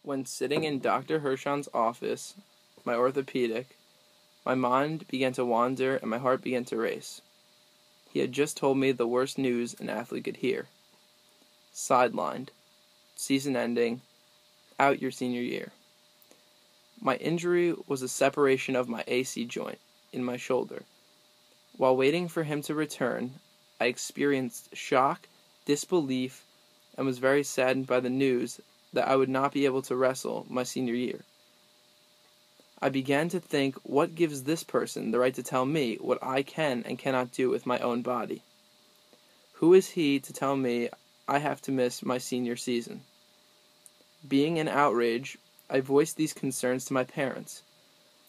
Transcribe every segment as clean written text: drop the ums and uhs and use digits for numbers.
When sitting in Dr. Hirschon's office, my orthopedic, my mind began to wander and my heart began to race. He had just told me the worst news an athlete could hear. Sidelined. Season ending. Out your senior year. My injury was a separation of my AC joint in my shoulder. While waiting for him to return, I experienced shock, disbelief, and was very saddened by the news that I would not be able to wrestle my senior year. I began to think, what gives this person the right to tell me what I can and cannot do with my own body? Who is he to tell me I have to miss my senior season? Being in outrage, I voiced these concerns to my parents,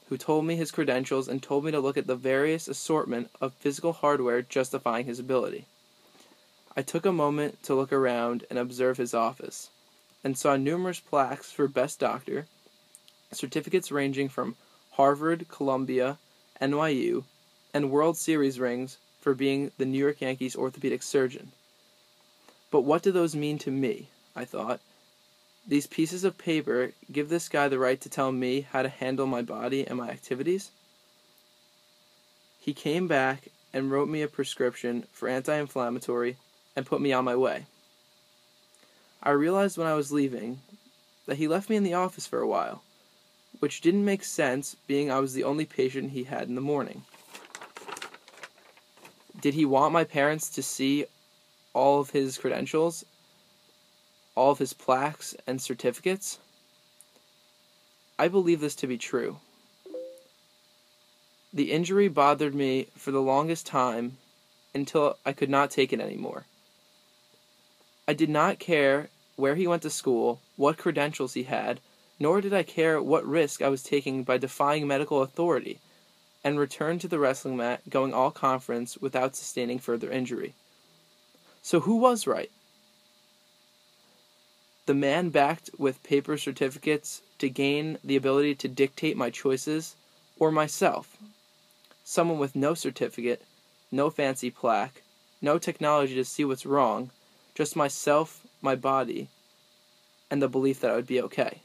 who told me his credentials and told me to look at the various assortment of physical hardware justifying his ability. I took a moment to look around and observe his office, and saw numerous plaques for Best Doctor, certificates ranging from Harvard, Columbia, NYU, and World Series rings for being the New York Yankees orthopedic surgeon. But what do those mean to me? I thought. These pieces of paper give this guy the right to tell me how to handle my body and my activities? He came back and wrote me a prescription for anti-inflammatory and put me on my way. I realized when I was leaving that he left me in the office for a while, which didn't make sense being I was the only patient he had in the morning. Did he want my parents to see all of his credentials, all of his plaques and certificates? I believe this to be true. The injury bothered me for the longest time until I could not take it anymore. I did not care where he went to school, what credentials he had, nor did I care what risk I was taking by defying medical authority, and returned to the wrestling mat going all conference without sustaining further injury. So who was right? The man backed with paper certificates to gain the ability to dictate my choices, or myself, someone with no certificate, no fancy plaque, no technology to see what's wrong, just myself, my body, and the belief that I would be okay.